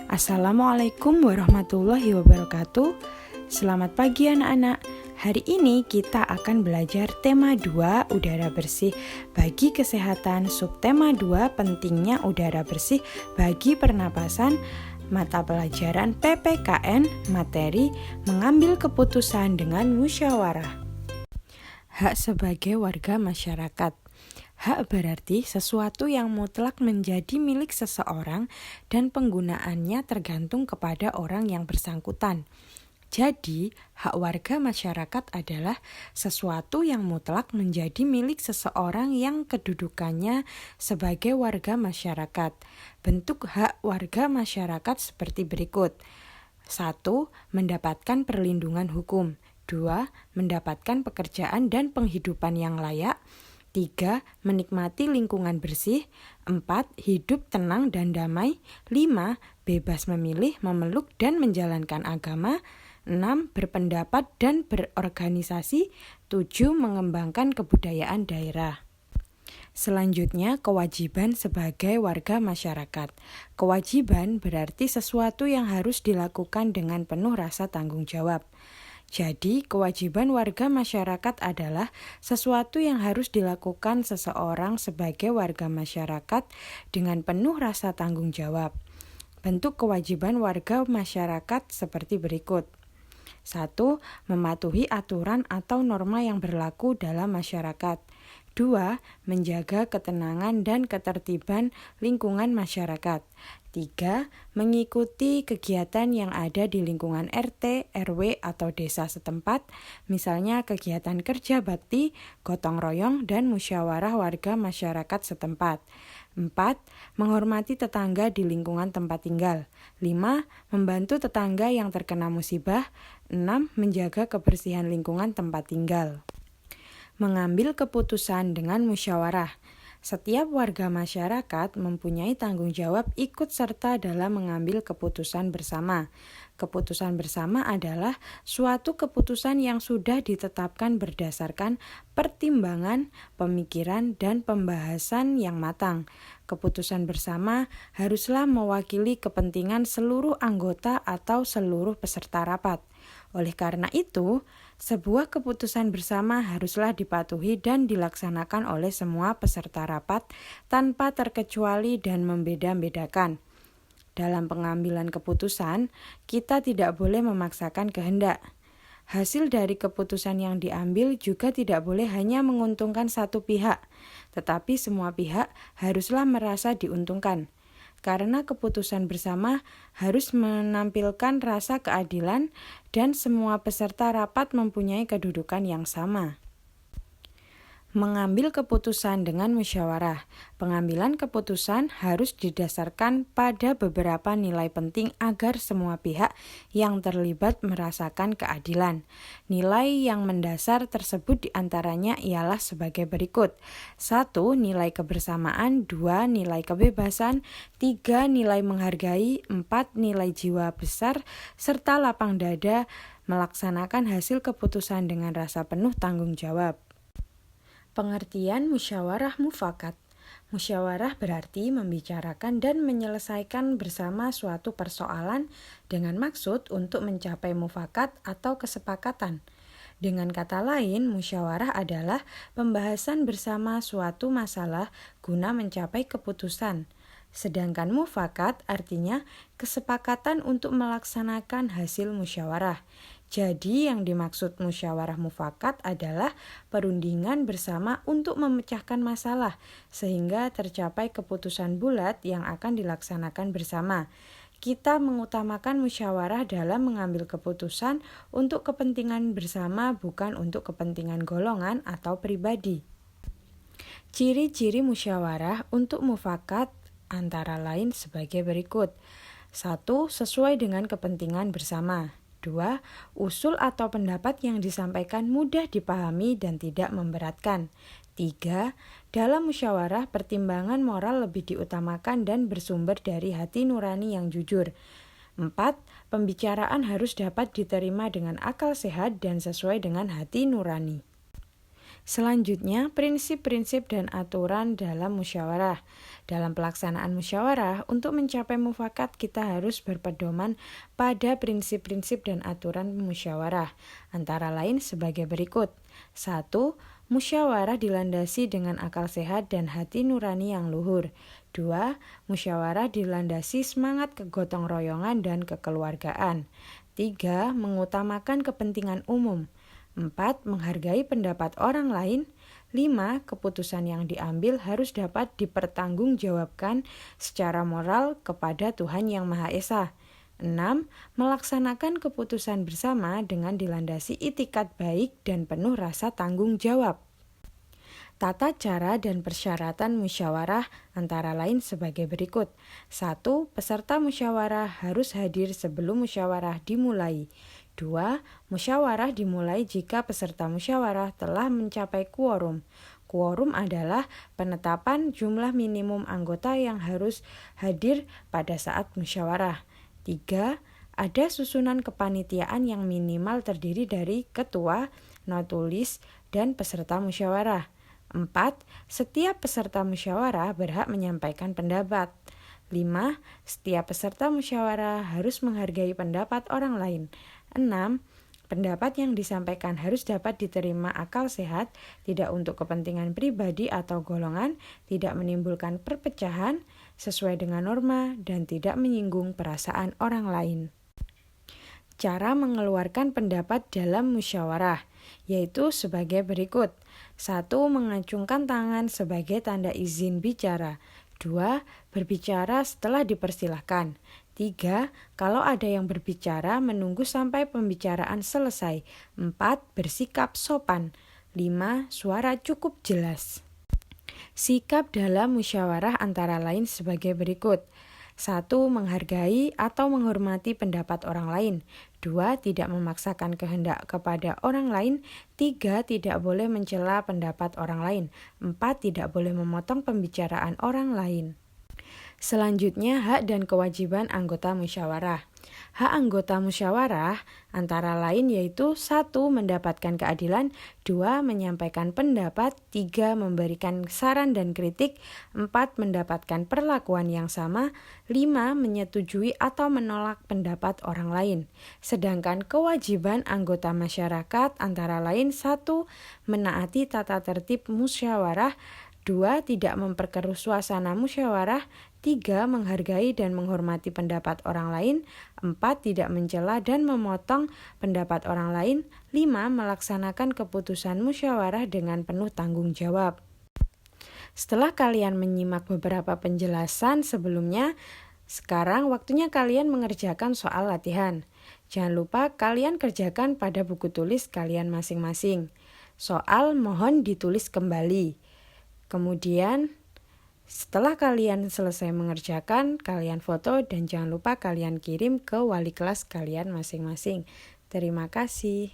Assalamualaikum warahmatullahi wabarakatuh. Selamat pagi anak-anak. Hari ini kita akan belajar tema 2 udara bersih bagi kesehatan, subtema 2 pentingnya udara bersih bagi pernapasan, mata pelajaran PPKN, materi mengambil keputusan dengan musyawarah. Hak sebagai warga masyarakat. Hak berarti sesuatu yang mutlak menjadi milik seseorang dan penggunaannya tergantung kepada orang yang bersangkutan. Jadi, hak warga masyarakat adalah sesuatu yang mutlak menjadi milik seseorang yang kedudukannya sebagai warga masyarakat. Bentuk hak warga masyarakat seperti berikut. 1. Mendapatkan perlindungan hukum. 2. Mendapatkan pekerjaan dan penghidupan yang layak. 3. Menikmati lingkungan bersih. 4. Hidup tenang dan damai. 5. Bebas memilih, memeluk, dan menjalankan agama. 6. Berpendapat dan berorganisasi. 7. Mengembangkan kebudayaan daerah. Selanjutnya, kewajiban sebagai warga masyarakat. Kewajiban berarti sesuatu yang harus dilakukan dengan penuh rasa tanggung jawab. Jadi, kewajiban warga masyarakat adalah sesuatu yang harus dilakukan seseorang sebagai warga masyarakat dengan penuh rasa tanggung jawab. Bentuk kewajiban warga masyarakat seperti berikut. 1. Mematuhi aturan atau norma yang berlaku dalam masyarakat. 2. Menjaga ketenangan dan ketertiban lingkungan masyarakat. 3. Mengikuti kegiatan yang ada di lingkungan RT, RW, atau desa setempat, misalnya kegiatan kerja bakti, gotong royong, dan musyawarah warga masyarakat setempat. 4. Menghormati tetangga di lingkungan tempat tinggal. 5. Membantu tetangga yang terkena musibah. 6. Menjaga kebersihan lingkungan tempat tinggal. Mengambil keputusan dengan musyawarah. Setiap warga masyarakat mempunyai tanggung jawab ikut serta dalam mengambil keputusan bersama. Keputusan bersama adalah suatu keputusan yang sudah ditetapkan berdasarkan pertimbangan, pemikiran, dan pembahasan yang matang. Keputusan bersama haruslah mewakili kepentingan seluruh anggota atau seluruh peserta rapat. Oleh karena itu, sebuah keputusan bersama haruslah dipatuhi dan dilaksanakan oleh semua peserta rapat tanpa terkecuali dan membeda-bedakan. Dalam pengambilan keputusan, kita tidak boleh memaksakan kehendak. Hasil dari keputusan yang diambil juga tidak boleh hanya menguntungkan satu pihak, tetapi semua pihak haruslah merasa diuntungkan. Karena keputusan bersama harus menampilkan rasa keadilan dan semua peserta rapat mempunyai kedudukan yang sama. Mengambil keputusan dengan musyawarah. Pengambilan keputusan harus didasarkan pada beberapa nilai penting agar semua pihak yang terlibat merasakan keadilan. Nilai yang mendasar tersebut diantaranya ialah sebagai berikut. 1. Nilai kebersamaan. 2. Nilai kebebasan. 3. Nilai menghargai. 4. Nilai jiwa besar serta lapang dada melaksanakan hasil keputusan dengan rasa penuh tanggung jawab. Pengertian musyawarah mufakat. Musyawarah berarti membicarakan dan menyelesaikan bersama suatu persoalan dengan maksud untuk mencapai mufakat atau kesepakatan. Dengan kata lain, musyawarah adalah pembahasan bersama suatu masalah guna mencapai keputusan. Sedangkan mufakat artinya kesepakatan untuk melaksanakan hasil musyawarah. Jadi yang dimaksud musyawarah mufakat adalah perundingan bersama untuk memecahkan masalah sehingga tercapai keputusan bulat yang akan dilaksanakan bersama. Kita mengutamakan musyawarah dalam mengambil keputusan untuk kepentingan bersama, bukan untuk kepentingan golongan atau pribadi. Ciri-ciri musyawarah untuk mufakat antara lain sebagai berikut. 1. Sesuai dengan kepentingan bersama. 2. Usul atau pendapat yang disampaikan mudah dipahami dan tidak memberatkan. 3. Dalam musyawarah, pertimbangan moral lebih diutamakan dan bersumber dari hati nurani yang jujur. 4. Pembicaraan harus dapat diterima dengan akal sehat dan sesuai dengan hati nurani. Selanjutnya, prinsip-prinsip dan aturan dalam musyawarah. Dalam pelaksanaan musyawarah, untuk mencapai mufakat kita harus berpedoman pada prinsip-prinsip dan aturan musyawarah, antara lain sebagai berikut. 1. Musyawarah dilandasi dengan akal sehat dan hati nurani yang luhur. 2. Musyawarah dilandasi semangat kegotong royongan dan kekeluargaan. 3. Mengutamakan kepentingan umum. 4. Menghargai pendapat orang lain. 5. Keputusan yang diambil harus dapat dipertanggungjawabkan secara moral kepada Tuhan Yang Maha Esa. 6. Melaksanakan keputusan bersama dengan dilandasi itikat baik dan penuh rasa tanggung jawab. Tata cara dan persyaratan musyawarah antara lain sebagai berikut. 1. Peserta musyawarah harus hadir sebelum musyawarah dimulai. 2. Musyawarah dimulai jika peserta musyawarah telah mencapai quorum. Quorum adalah penetapan jumlah minimum anggota yang harus hadir pada saat musyawarah. 3. Ada susunan kepanitiaan yang minimal terdiri dari ketua, notulis, dan peserta musyawarah. 4. Setiap peserta musyawarah berhak menyampaikan pendapat. 5. Setiap peserta musyawarah harus menghargai pendapat orang lain. 6. Pendapat yang disampaikan harus dapat diterima akal sehat, tidak untuk kepentingan pribadi atau golongan, tidak menimbulkan perpecahan, sesuai dengan norma, dan tidak menyinggung perasaan orang lain. Cara mengeluarkan pendapat dalam musyawarah, yaitu sebagai berikut. 1. Mengacungkan tangan sebagai tanda izin bicara. 2. Berbicara setelah dipersilahkan. 3. Kalau ada yang berbicara, menunggu sampai pembicaraan selesai. 4. Bersikap sopan. 5. Suara cukup jelas. Sikap dalam musyawarah antara lain sebagai berikut. 1. Menghargai atau menghormati pendapat orang lain. 2. Tidak memaksakan kehendak kepada orang lain. 3. Tidak boleh mencela pendapat orang lain. 4. Tidak boleh memotong pembicaraan orang lain. Selanjutnya, hak dan kewajiban anggota musyawarah. Hak anggota musyawarah antara lain yaitu 1. Mendapatkan keadilan. 2. Menyampaikan pendapat. 3. Memberikan saran dan kritik. 4. Mendapatkan perlakuan yang sama. 5. Menyetujui atau menolak pendapat orang lain. Sedangkan kewajiban anggota masyarakat antara lain 1. Menaati tata tertib musyawarah. 2. Tidak memperkeruh suasana musyawarah. 3. Menghargai dan menghormati pendapat orang lain. 4. Tidak mencela dan memotong pendapat orang lain. 5. Melaksanakan keputusan musyawarah dengan penuh tanggung jawab. Setelah kalian menyimak beberapa penjelasan sebelumnya, sekarang waktunya kalian mengerjakan soal latihan. Jangan lupa kalian kerjakan pada buku tulis kalian masing-masing. Soal mohon ditulis kembali. Kemudian setelah kalian selesai mengerjakan, kalian foto dan jangan lupa kalian kirim ke wali kelas kalian masing-masing. Terima kasih.